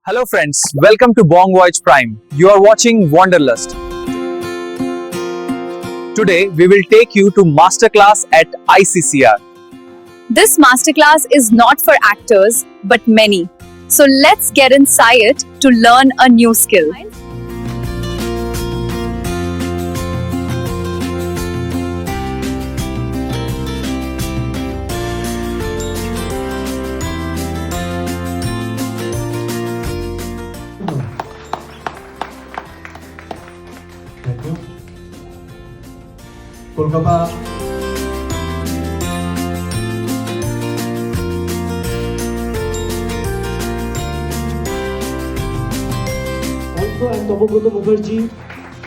Hello friends, welcome to Bong Voyage Prime. You are watching Wanderlust. Today we will take you to masterclass at ICCR. This masterclass is not for actors, but many. So let's get inside to learn a new skill. Thank you. Kolkata. Also, and Tabogoto Mukherjee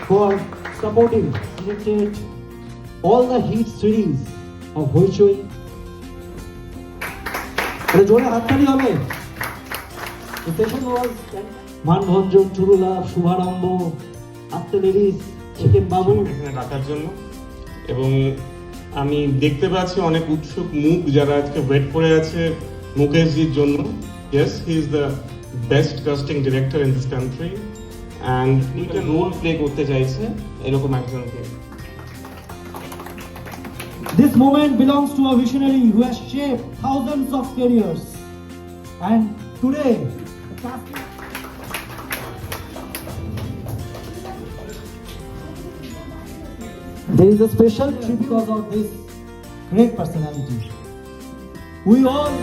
for supporting selected all the hit series of Hoichoi. জোরে হাততালি হবে। The session was Maneybhanjan, চুরুলা, শুভারম্ভ, আত্মনিরিশ, chicken বাবু এখানে ডাকার জন্য। এবং আমি দেখতে পাচ্ছি অনেক উৎসুক মুখ যারা আজকে ওয়েট করে আছে মুকেশজির জন্য। Yes, he is the best casting director in this country and he can role play করতে চাইছে এরকম একজনকে। This moment belongs to a visionary who has shaped thousands of careers. And today, there is a special tribute because of this great personality. We all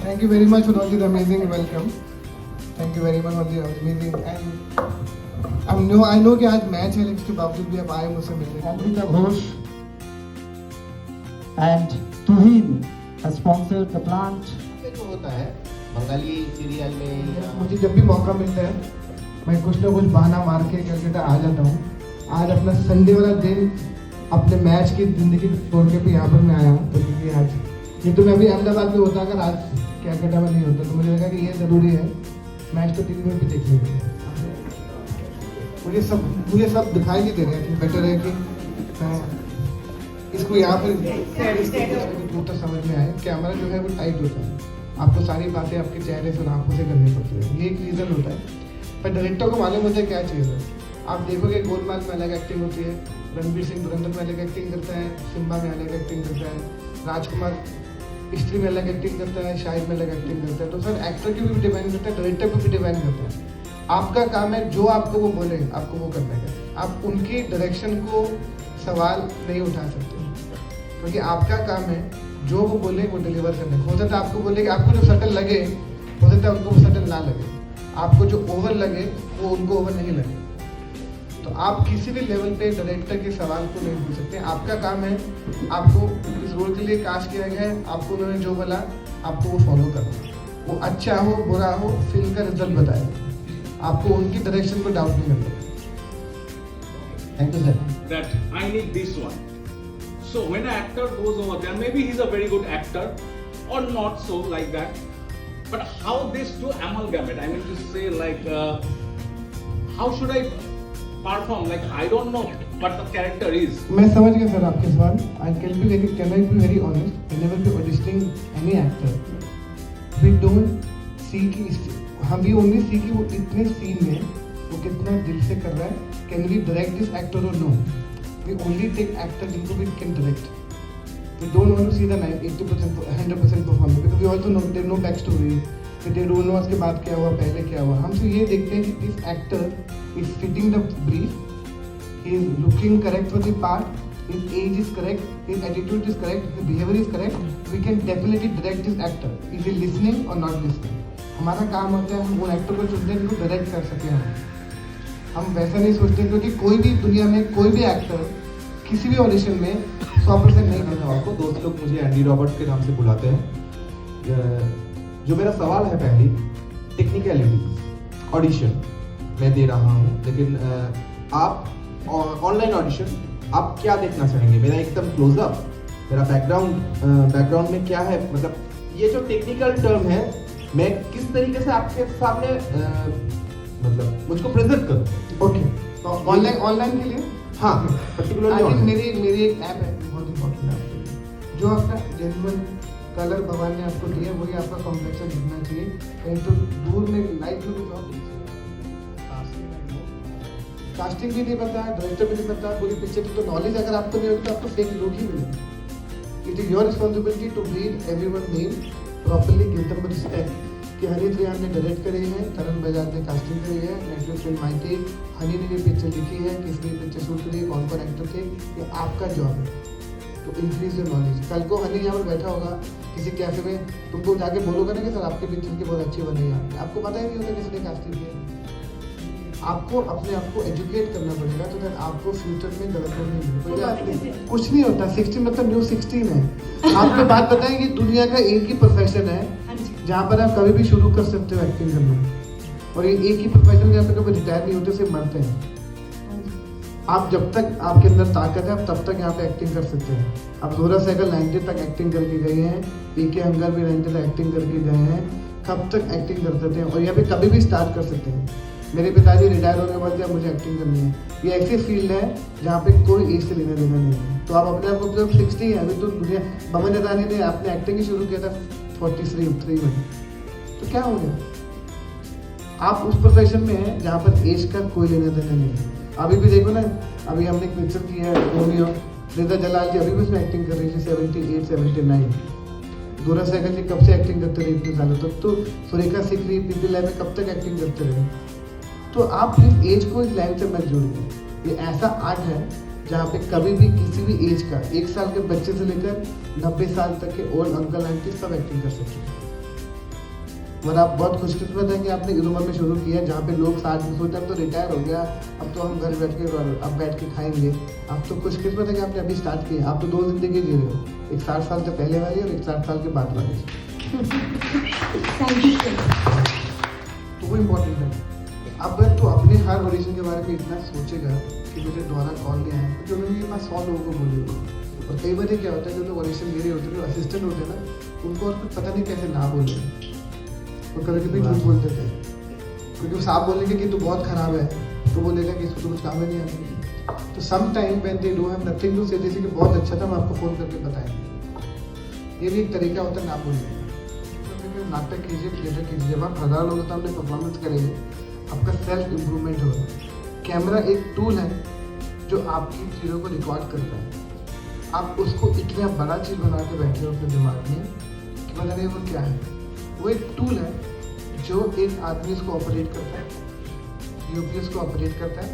Thank you very much for all the amazing welcome. Thank you very much for the amazing and I know कि आज match है लेकिन उसके बावजूद भी आप आए मुझसे मिलने। Amrita Ghosh and Tuhin has sponsored the plant. जो होता है बंगाली सीरियल में मुझे जब भी मौका मिलता है मैं कुछ ना कुछ बहाना मार के कलकत्ता आ जाता हूँ। आज अपना संडे वाला दिन अपने मैच की जिंदगी छोड़ के भी यहाँ पर मैं आया हूँ तो क्योंकि आज ये तो मैं अभी अहमदाबाद में होता अगर आज कलकत्ता में नहीं होता तो मुझे लगा कि ये ज़रूरी है मैच तो टीवी में भी देख लेंगे। मुझे सब दिखाई नहीं दे रहा है कि बेटर है कि मैं इसको यहाँ पर तो समझ में आए कैमरा जो है वो टाइट होता है आपको सारी बातें आपके चेहरे से और आंखों से करनी पड़ती है ये एक रीज़न होता है पर डायरेक्टर को मालूम होता है क्या चीज़ है। आप देखोगे गोलमाल में अलग एक्टिंग होती है, रणवीर सिंह धुरंधर में अलग एक्टिंग करता है, सिम्बा में अलग एक्टिंग करता है, राजकुमार स्त्री में अलग एक्टिंग करता है, शाहिद में अलग एक्टिंग करता है। तो सर एक्टर की भी डिपेंड करता है, डायरेक्टर पर भी डिपेंड करता है। आपका काम है जो आपको वो बोले आपको वो करना है। आप उनकी डायरेक्शन को सवाल नहीं उठा सकते क्योंकि आपका काम है जो वो बोले वो डिलीवर करने। हो सकता है आपको बोले कि आपको जो सटल लगे हो सकता है उनको वो सटल ना लगे, आपको जो ओवर लगे वो उनको ओवर नहीं लगे। तो आप किसी भी लेवल पे डायरेक्टर के सवाल को नहीं पूछ सकते। आपका काम है आपको इस रोल के लिए कास्ट किया गया है, आपको उन्होंने जो बोला आपको वो फॉलो करना। वो अच्छा हो बुरा हो फिल्म का रिजल्ट बताए, आपको उनकी डायरेक्शन को डाउट नहीं करना। Thank you, sir. That I need this one. So when an actor goes over there, maybe he's a very good actor or not so like that. But how this to amalgamate? I mean to say like, how should I perform? Like I don't know what the character is. मैं समझ गया sir आपके सवाल। I can be very honest. Whenever we auditioning any actor, we don't see कि हम भी only see कि वो इतने सीन में वो कितना दिल से कर रहा है। Can we direct this actor or no? We only take actor जिनको we can direct. We don't want to see the 80%, 100% performance because we also know they know backstory. They don't know उसके बाद क्या हुआ पहले क्या हुआ। हम सिर्फ ये देखते हैं कि this actor is fitting the brief. He is looking correct for the part. His age is correct. His attitude is correct. His behavior is correct. We can definitely direct this actor. Is he listening or not listening? हमारा काम होता है हम उन actor को चुनते हैं जिनको डायरेक्ट कर सकें हम वैसा नहीं सोचते क्योंकि कोई भी दुनिया में कोई भी एक्टर किसी भी ऑडिशन में 100% नहीं करता। आपको दोस्त लोग मुझे एंडी रॉबर्ट्स के नाम से बुलाते हैं। जो मेरा सवाल है पहली टेक्निकलिटी ऑडिशन मैं दे रहा हूँ लेकिन आप ऑनलाइन ऑडिशन आप क्या देखना चाहेंगे? मेरा एकदम क्लोजअप मेरा बैकग्राउंड में क्या है, मतलब ये जो टेक्निकल टर्म है मैं किस तरीके से आपके सामने मतलब मुझको प्रेजेंट करूं। ओके तो ऑनलाइन के लिए हाँ पर्टिकुलरली आई थिंक मेरी एक ऐप है बहुत इंपॉर्टेंट है आपके लिए, जो आपका जेन्युइन कलर भगवान ने आपको दिया वही आपका कॉम्प्लेक्शन दिखना चाहिए, कहीं तो दूर में लाइट में कुछ और कास्टिंग भी नहीं पता, डायरेक्टर भी नहीं पता, पूरी पिक्चर की तो नॉलेज अगर आपको नहीं होगी तो आपको फेक लोग ही मिलेंगे। It is your responsibility to read everyone name properly, give them respect कि हनी त्रियान ने डायरेक्ट करे हैं, तरण बजाज ने कास्टिंग करी है, नेटफ्लिक्स फिल्म आई थी, हनी ने ये पिक्चर लिखी है, किसने पिक्चर शूट करी है, कौन कौन एक्टर थे, ये आपका जॉब है तो इंक्रीज योर नॉलेज। कल को हनी यहाँ पर बैठा होगा किसी कैफे में, तुमको जाके बोलोगे ना कि सर आपके पिक्चर की बहुत अच्छी बनी है, आपको पता ही नहीं होता किसने कास्टिंग किया। आपको अपने आप को एजुकेट करना पड़ेगा तो दैट आपको फ्यूचर में गलत नहीं मिले। कुछ नहीं होता, 16 मतलब न्यू 16 है। आपको बात बताएं कि दुनिया का एक ही प्रोफेशन है जहाँ पर आप कभी भी शुरू कर सकते हो एक्टिंग करना, और ये एक ही प्रोफेशन जहाँ पे कभी रिटायर नहीं होते, सिर्फ मरते हैं। आप जब तक आपके अंदर ताकत है आप तब तक यहाँ पे एक्टिंग कर सकते हैं। अब जोरा सहगल 90 तक एक्टिंग करके गए हैं, पीके हंगर भी 90 तक एक्टिंग करके गए हैं, कब तक एक्टिंग कर सकते हैं और यहाँ पे कभी भी स्टार्ट कर सकते हैं। मेरे पिताजी रिटायर होने के बाद क्या मुझे एक्टिंग करनी है, ये ऐसी फील्ड है जहाँ पे कोई एज से लेना देना नहीं है। तो आप अपने आप को जब 60 है, अभी तो दुनिया बमन ईरानी ने आपने एक्टिंग ही शुरू किया था 43 में, तो क्या हो गया? आप उस प्रोफेशन में हैं जहाँ पर एज का कोई लेना देना नहीं है। अभी भी देखो ना, अभी हमने एक पिक्चर की है रोमियो, रिदा जलाल जी अभी भी उसमें एक्टिंग कर रही थी 78 79। जोरा सहगल जी कब से एक्टिंग करते रहे इतने सालों तक, तो सुरेखा सिकरी पीपी लाइव में कब तक एक्टिंग करते रहे। तो आप प्लीज एज को इस लाइन से मत जोड़िए। ये ऐसा आर्ट है जहाँ पे कभी भी किसी भी एज का, 1 साल के बच्चे से लेकर 90 साल तक के ओल्ड अंकल आंटी सब एक्टिंग कर सकते हैं। और आप बहुत खुशकिस्मत हैं कि आपने इस उम्र में शुरू किया जहाँ पे लोग 60 में सोचते हैं तो रिटायर हो गया, अब तो हम घर बैठ के खाएंगे। आप तो खुशकिस्मत है कि आपने अभी स्टार्ट किया। आप तो 2 जिंदगी जी रहे हो, एक 60 साल से पहले वाली और एक 60 साल के बाद वाली। तो वो इम्पोर्टेंट है। अब तो अपने हर ऑडिशन के बारे में इतना सोचेगा कि मुझे दोबारा कॉल नहीं आया, क्योंकि उन्होंने ये बात 100 लोगों को बोली होगी। और कई बार क्या होता है, जो लोग ऑडिशन ले रहे होते हैं, जो असिस्टेंट होते हैं ना, उनको और कुछ पता नहीं कैसे ना बोले, और कभी कभी झूठ बोल देते हैं, क्योंकि वो साफ बोलेंगे कि तू बहुत खराब है, तो बोलेगा कि इसको तो कुछ काम ही नहीं आता। तो some time when they do have nothing to say, जैसे कि बहुत अच्छा था, हम आपको फ़ोन करके बताएंगे। ये भी एक तरीका होता है ना बोलने का। नाटक कीजिए, थिएटर कीजिए, जब आप 1000 लोगों के सामने परफॉर्मेंस करेंगे, आपका सेल्फ इम्प्रूवमेंट होगा। कैमरा एक टूल है जो आपकी चीज़ों को रिकॉर्ड करता है। आप उसको इतना बड़ा चीज़ बना के बैठे हो अपने दिमाग में कि पता नहीं वो क्या है। वो एक टूल है जो एक आदमी इसको ऑपरेट करता है, यूपीएस को ऑपरेट करता है,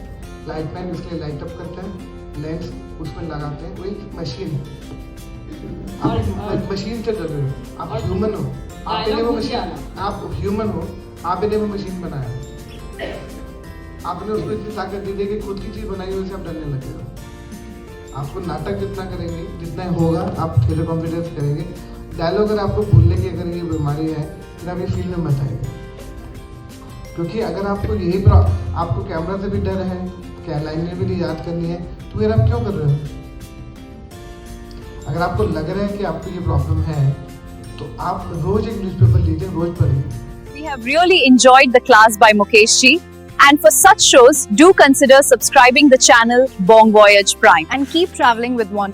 लाइट मैन इसके लिए लाइट अप करता है, लेंस उसमें लगाते हैं। वो एक मशीन है। आप मशीन से डर रहे हो, आप ह्यूमन हो, आपने वो मशीन, आप ह्यूमन हो, आपने वो मशीन बनाया, आपने उसको इतनी ताकत दी कि खुद की चीज़ बनाई हुई से आप डरने लगे हो। आपको नाटक जितना करेंगे, जितना होगा, आप थिएटर कॉन्फिडेंस करेंगे। डायलॉग अगर आपको भूलने की अगर ये बीमारी है, फिर आप ये फील्ड में मत आएंगे, क्योंकि अगर आपको यही आपको कैमरा से भी डर है, क्या लाइनें भी नहीं याद करनी है, तो फिर आप क्यों कर रहे हो? अगर आपको लग रहा है कि आपको ये प्रॉब्लम है, तो आप रोज एक न्यूज़पेपर लीजिए, रोज पढ़िए। We have really enjoyed the class by Mukesh ji, and for such shows, do consider subscribing the channel Bong Voyage Prime and keep traveling with one.